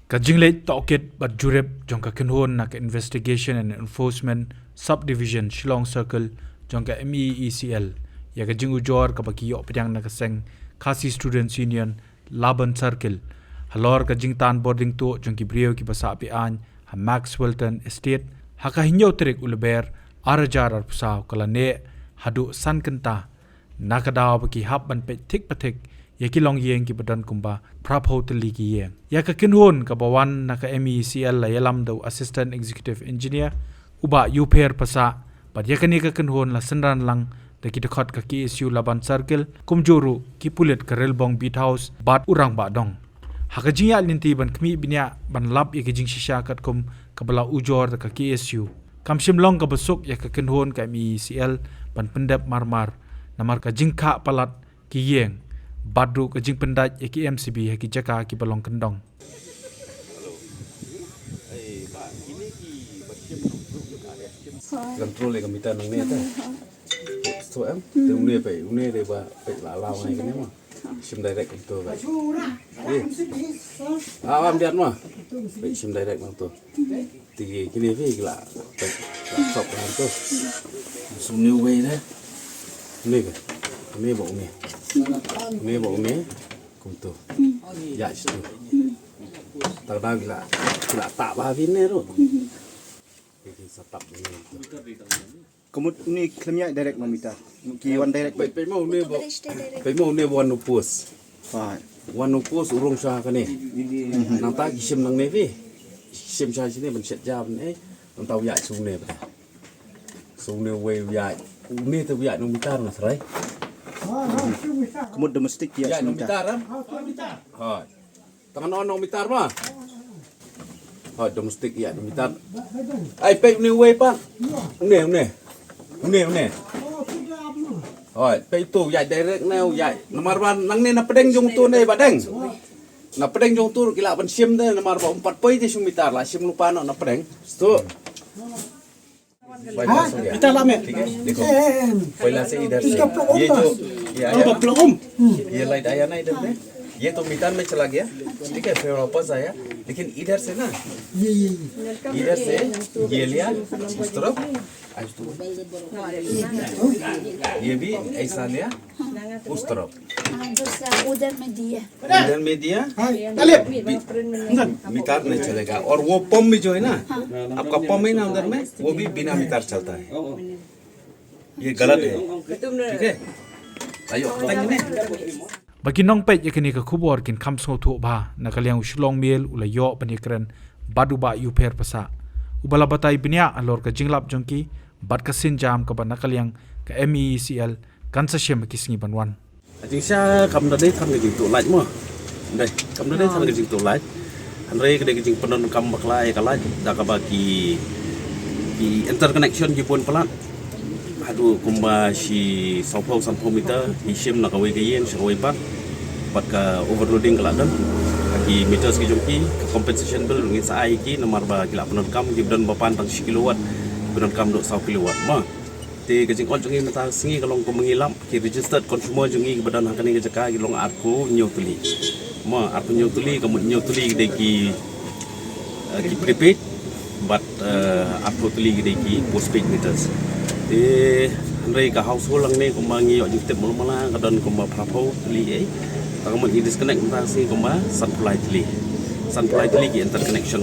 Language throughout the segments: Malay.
Kajinglet Tokit Bat Jurep Jongka Kenhon nak Investigation and Enforcement Subdivision Shillong Circle Jongka MEECL ya kajing ujor kabaki yok pedang nak seng Khasi Students Union Laban Circle halor kajing tan boarding tu jongki brio ki basa api an ha Maxwellton Estate haka hinyo trik uleber arajar arpusaw kalane hadu san kenta nakadaw baki hab ban pe tik patik yaki long yeng ki badan kumba prapho tali ki yeng ya ka kinhon ka bawan naka MECL la yalam do assistant executive engineer uba uper pasa but yakani ka kinhon la senran lang da ki dekhot ka KSU Laban Circle kumjuru ki pulet ka relbong beat house bat urang ba dong haka jinya linti ban kmi binya ban lab yaki jing shisha kat kum kabala ujor ka KSU kamshim long ka besuk ya ka kinhon ka MECL ban pendap marmar namar ka jingkha palat ki yeng Badru ke jing pendaj yaki MCB yaki jaka ki balong kendong. Control le kamita nang ne ta. So am te une de ba pe la lao ngai kene ma. Sim direct to ba. Am diat ma. Pe sim direct ma to. Ti kini ve la. Stop kan to. Sum new way da. Ne ga. Me bo me. Me bo me kuntu ya situ tak gila tak bahagian ni tu ini setap ni Kamu ni klaimnya direct mamita kiwan direct pe mau ne wan upus urung sah kan ni nang tak kisim nang ne vi kisim sah sini ben set jam ni nang tahu ya sung ne we ya ni tu ya nang mitar na serai Kamu domestik ya mitar ha tangan on mitar mah ha domestik ya mitar ai pe ni we pa ne ha pe tu ya direct neu ya nomor ban nang ni na pedeng jong tu ne badeng na pedeng jong tu kila ban sim de nomor 4 poi de sung mitar la sim lupa na pedeng tu kita lame देखो पहला से इधर से ये जो ये लाइट आया ना इधर में ये तो मीटर में चला गया ठीक है फिर वापस आया लेकिन इधर से ना इधर से ये लिया उस तरफ ये भी ऐसा लिया उस तरफ उधर में दिया मीटर नहीं चलेगा और वो पंप भी जो है ना आपका पंप है ना उधर में वो भी बिना मीटर चलता है ये गलत है ठीक है ayo tanya ni Bagi nong pet yakini ka kubor kin kamso tu ba nakaliang uslong mil ulayo panikren badu ba uper pasa ubala batai binya alor ka jinglap jongki bat ka sinjam ka ba nakaliang ka MECL kansa shem kisngi banwan chính xác cầm đây thằng cái tụ lại mà đây cầm đây thằng cái tụ lại anh đây cái cái penon cầm bak lai cái lại dah ka bagi di interconnection di pun pelan aduh kumba si sampau meter hisim nak kawai kayen sekawai pat pat ka overloading ke ladan bagi meter segi jongki compensation bill ngin sa ai ki nomor ba gila penon kam di badan bapan tang 10 kilowatt penon kam dok 1 kilowatt ma te kajing on jongi mata singi kalong ko mengilam ki registered consumer jongi badan hakani ke jaka gilong arko nyotuli ma arko nyotuli kamu nyotuli de ki prepaid but arko tuli de ki postpaid meters Andai ka household lang ni kumangi yung tip mo mala kadon kumba prapo tili kamu i disconnect mata si kumba sunfly tili ki interconnection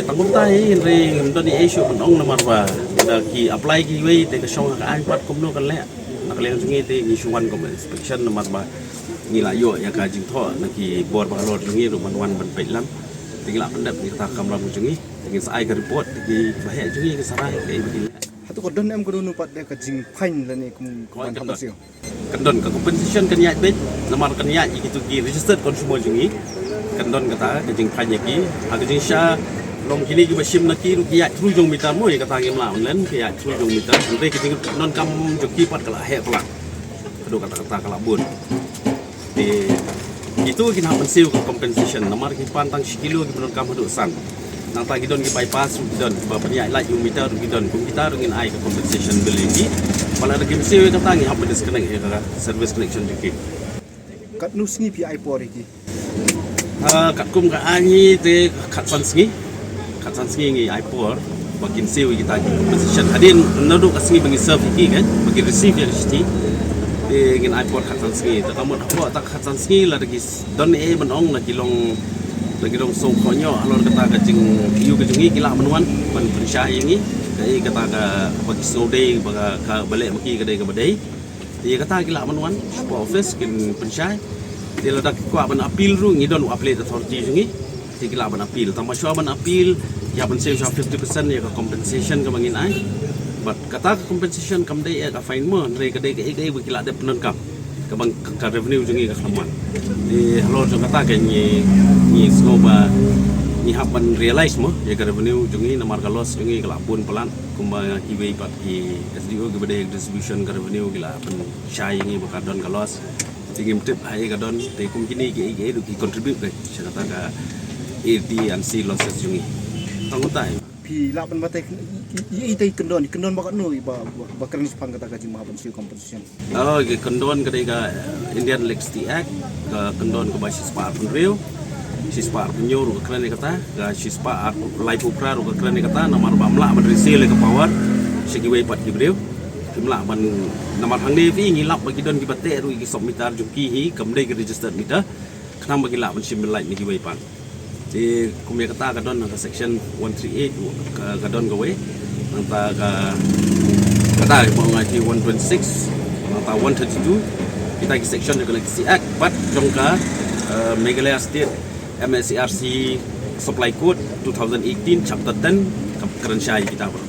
tanggung tai andai ngam ni issue pendong nomor ba da ki apply ki we te ka song ka ai pat kumno kan le nak le sungi te ni suwan kom inspection nomor ba ni la yo ya ka jing tho na ki bor ba lor sungi ru man wan ban pe lam tingla pendap ni ta kamram sungi tingin sa ai ka report ki bahaya sungi ke sarai ke begini Hatu kodon em kudu nupat dia kajing fine lah ni kum hasil. Kendon ka compensation kan yat bet namar kan yat gitu ki registered consumer jungi kendon kata kajing fine ki kajing sha long kini ki basim na ki ru ki yat thru jong meter mo kata ngem la len ki yat thru jong meter andre kajing non kam joki pat kala he pula kadu kata kala bun di itu kin happen siu compensation namar ki pantang 10 kilo ki non kam hadu san nang pagi don ki bypass don ba panya la yung meter don kum kita ngin ai ka compensation bill lagi pala lagi mesti we kata ngi happen disconnect ya ka service connection dikit Kat nus ni pi ai por iki. kat kum ka ani te kat sanski ngi aipor bakin sewi kita position hadin nadu kasngi bagi serve iki kan bagi receive ya sti te ngin aipor kat sanski ta kamu apa tak kat sanski la lagi don benong lagi long song konyo alor kata ka jing yu ka jingi kila manuan man pensyai ngi kai kata ka bagi snow day baga ka balik maki ka day ka badai dia kata kila manuan office kin pensyai dia ledak kuat ban appeal ru ngi don apply authority jungi dia kila ban appeal tambah syua ban appeal ya ban save 50% ya ka compensation ka mangin ai but kata compensation kam day ka fine mo ndai ka day ka kila ada penengkap ka bang ka revenue jungi ka kelaman di halor jo kata ka ni snoba ni haban realize mo ya ka revenue jungi namar ka loss jungi ka lapun pelan kumba highway pat ki SDO ke bade distribution ka revenue gila pen syai ngi bakadon ka loss tingim tip ai ka don te kum kini ge du ki contribute ke kata ka AD and C losses jungi tangutai pi la ban batai i tai kendon bakat no ba keren sepang kata ka jing mahaban seal competition oh ke kendon ka ka Indian Legacy Act ka kendon ka basis pa pun real sispa penyo ru keren kata ga sispa live upra ru keren kata nomor bamla ban resale ke power segi way pat gibreu kimla ban nomor hang ni fi ngilap bagi don ki bate ru ki submitar juki hi kamde ki registered meter kenam bagi la ban sim light ni ki way pan di kumya kata ka don ka section 138 ka don ka way nanta ka kata mo ngaji 126 nanta 132 kita ki section de Legacy Act but jongka Meghalaya State MSCRC Supply Code 2018 Chapter 10 keren syai kita bro.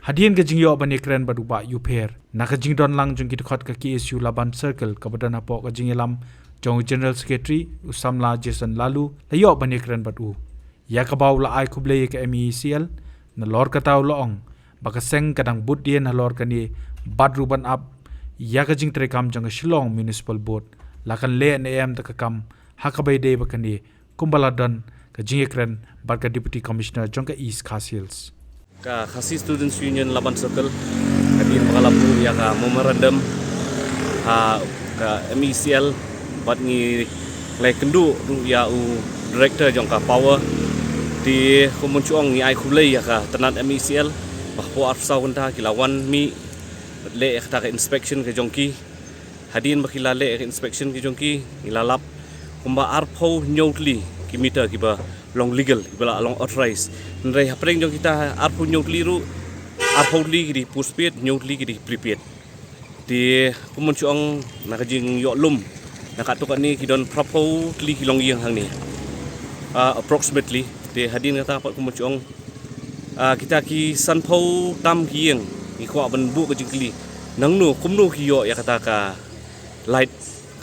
Hadian ke jing yo bani kren baduba yuper na ka jing don lang jung kit khot ka KSU Laban Circle ka badan apo ka jing elam jong General Secretary Usamla Jason Lalu la yo bani kren badu ya ka baw la ai kuble ka MECL na lor ka taw loong baka seng kadang budien na lor ka ni badruban up ya ka jing trekam jong Shillong Municipal Board la kan le na am ta ka kam hakabay day bakani kumbaladan ka jingekren barka Deputy Commissioner jongka East Khasils ka Khasi Students Union Laban Circle hadir mengalapu ya ka memorandum ka MECL bat ngi lai kendu ya u director jongka power di kumuncuang ni ai kulai ya ka tenat MECL bahwa arfsau kenta kilawan mi le kata ka inspection ke jongki hadin bakila le inspection ke jongki ilalap kumba arpau nyotli kimita kiba long legal kiba long authorized ndai hapreng jong kita arpau nyotli ru arpau li di postpaid nyotli di prepaid di kumuncuang nakajing yoklum nakatukani ni kidon prapau tli kilong yang hang ni approximately di hadin kata pat kumuncuang kita ki sanpau tam kieng ikwa ban bu ka jingkli nangnu kumnu kiyo ya kata ka light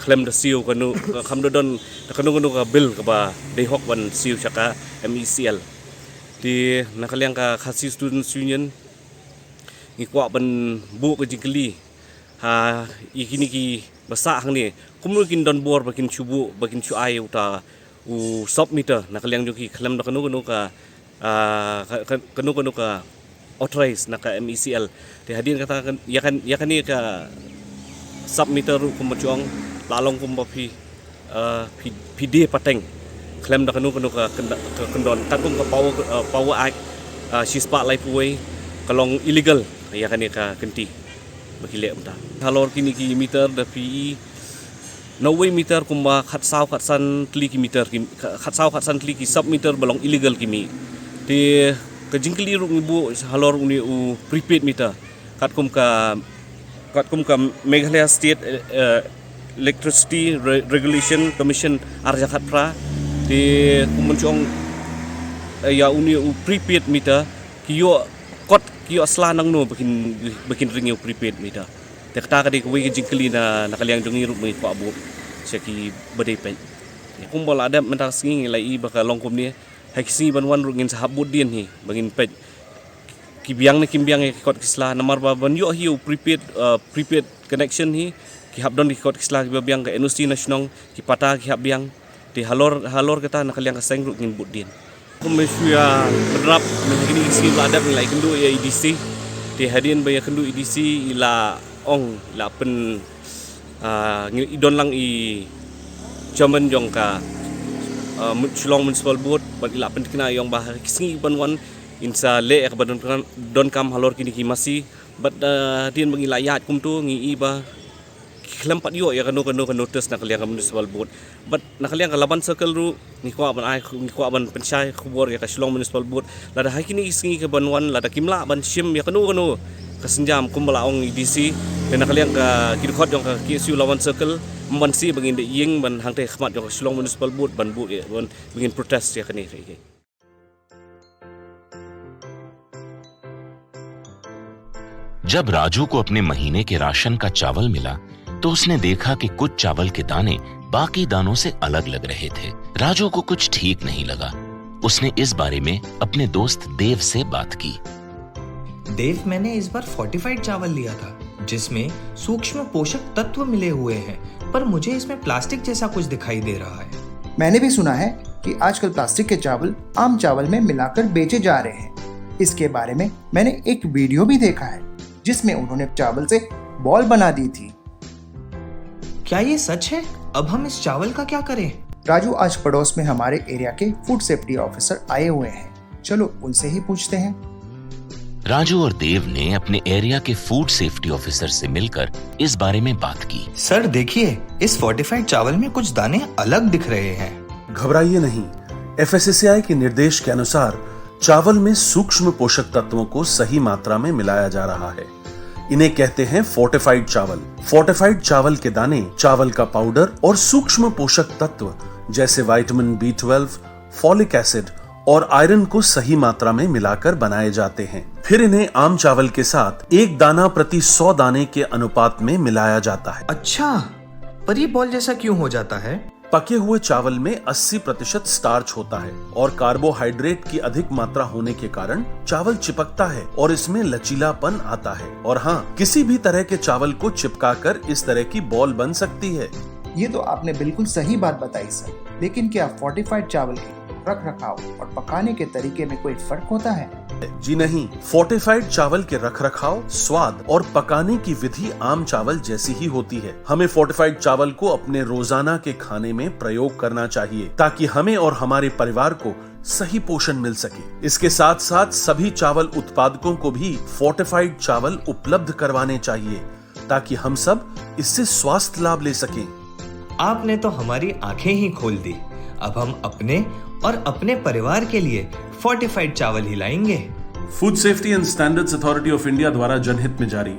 claim the seal kanu kamdodon kanu ka bill ka ba day hok ban seal chaka MECL di nakaliang ka Khasi Students Union ikwa ban bu ka jingkli ikini ki basa hang ni kumnu kin don bor bakin chubu bakin chu ai uta u submitter nakaliang joki claim da kanu ka kanu ka authorized naka MECL di hadin kata ya kan ni ka submitter kumchuang lalong kumbapi PD pateng claim da kanu ka kendon takum ka power act sispa lai puai kalong illegal ya kan ni ka kenti bakile uta halor kini ki meter da PE no way meter kumba khatsan tli ki meter khatsan tli ki submitter balong illegal kimi di kejingkli ru ngibu halor uni u prepaid meter katkum ka Meghalaya State Electricity Regulation Commission arja khatra di kumunchong ya uni u prepaid meter kiyo slanang no bakin ring u prepaid meter tekta ka di kuwi kejingkli na nakaliang dungi ru ngi abu seki badai pen kumbol ada mentak singi lai baka longkum ni haksi banwan ru ngin sahabut din hi bangin pet kibiang ni kimbiang kot kisla namar ba ban yo hi prepaid connection hi ki habdon di kot kisla biang ka NOC nasional ki pata ki habiang di halor kata nakaliang ka seng ru ngin but din kumesuya berap mengini isi ada nilai kendu ya EDC di hadian baya kendu EDC ila ong la pen idon lang i chairman jong ka Shillong Municipal Board ban ila pentkina yang bahar kisingi banwan insa le ek badon don kam halor kini kimasi bat dien mengila yat kum tu ngi iba kelempat yo ya kanu notice nak kalian Municipal Board bat nak kalian ka laban circle ru ni ko ban pensyai khubor ya ka Shillong Municipal Board lada hakini isingi ke banwan lada kimla ban shim ya kanu kasenjam kumbalaong EDC dan nak kalian ka kidkhot yang ka KSU lawan circle membansi bangin de ying ban hangte khmat yang Shillong Municipal Board ban bu ya ban bangin protest ya kani kai. जब राजू को अपने महीने के राशन का चावल मिला तो उसने देखा कि कुछ चावल के दाने बाकी दानों से अलग लग रहे थे। राजू को कुछ ठीक नहीं लगा। उसने इस बारे में अपने दोस्त देव से बात की। देव, मैंने इस बार फोर्टिफाइड चावल लिया था जिसमें सूक्ष्म पोषक तत्व मिले हुए हैं, पर मुझे इसमें प्लास्टिक जैसा कुछ दिखाई दे रहा है। मैंने भी सुना है कि आजकल प्लास्टिक के चावल आम चावल में मिलाकर बेचे जा रहे हैं। इसके बारे में मैंने एक वीडियो भी देखा है जिसमें उन्होंने चावल से बॉल बना दी थी। क्या ये सच है? अब हम इस चावल का क्या करें? राजू, आज पड़ोस में हमारे एरिया के फूड सेफ्टी ऑफिसर आए हुए हैं, चलो उनसे ही पूछते हैं। राजू और देव ने अपने एरिया के फूड सेफ्टी ऑफिसर से मिलकर इस बारे में बात की। सर देखिए, इस फोर्टिफाइड चावल में कुछ दाने अलग दिख रहे हैं। घबराइए नहीं, FSSAI के निर्देश के अनुसार चावल में सूक्ष्म पोषक तत्वों को सही मात्रा में मिलाया जा रहा है। इन्हें कहते हैं फोर्टिफाइड चावल। फोर्टिफाइड चावल के दाने चावल का पाउडर और सूक्ष्म पोषक तत्व जैसे विटामिन B12, फॉलिक एसिड और आयरन को सही मात्रा में मिलाकर बनाए जाते हैं। फिर इन्हें आम चावल के साथ 1 दाना प्रति 100 दाने के अनुपात में मिलाया जाता है। अच्छा, पर ये बॉल जैसा क्यों हो जाता है? पके हुए चावल में 80% स्टार्च होता है और कार्बोहाइड्रेट की अधिक मात्रा होने के कारण चावल चिपकता है और इसमें लचीलापन आता है। और हाँ, किसी भी तरह के चावल को चिपकाकर इस तरह की बॉल बन सकती है। ये तो आपने बिल्कुल सही बात बताई सर, लेकिन क्या फोर्टिफाइड चावल के रख रखाव और पकाने के तरीके में कोई फर्क होता है? जी नहीं, फोर्टिफाइड चावल के रख रखाव, स्वाद और पकाने की विधि आम चावल जैसी ही होती है। हमें फोर्टिफाइड चावल को अपने रोजाना के खाने में प्रयोग करना चाहिए ताकि हमें और हमारे परिवार को सही पोषण मिल सके। इसके साथ साथ सभी चावल उत्पादकों को भी फोर्टिफाइड चावल उपलब्ध करवाने चाहिए ताकि हम सब इससे स्वास्थ्य लाभ ले सकें। आपने तो हमारी आंखें ही खोल दी। अब हम अपने और अपने परिवार के लिए फोर्टिफाइड चावल ही लाएंगे। Food safety and standards authority of India द्वारा जनहित में जारी।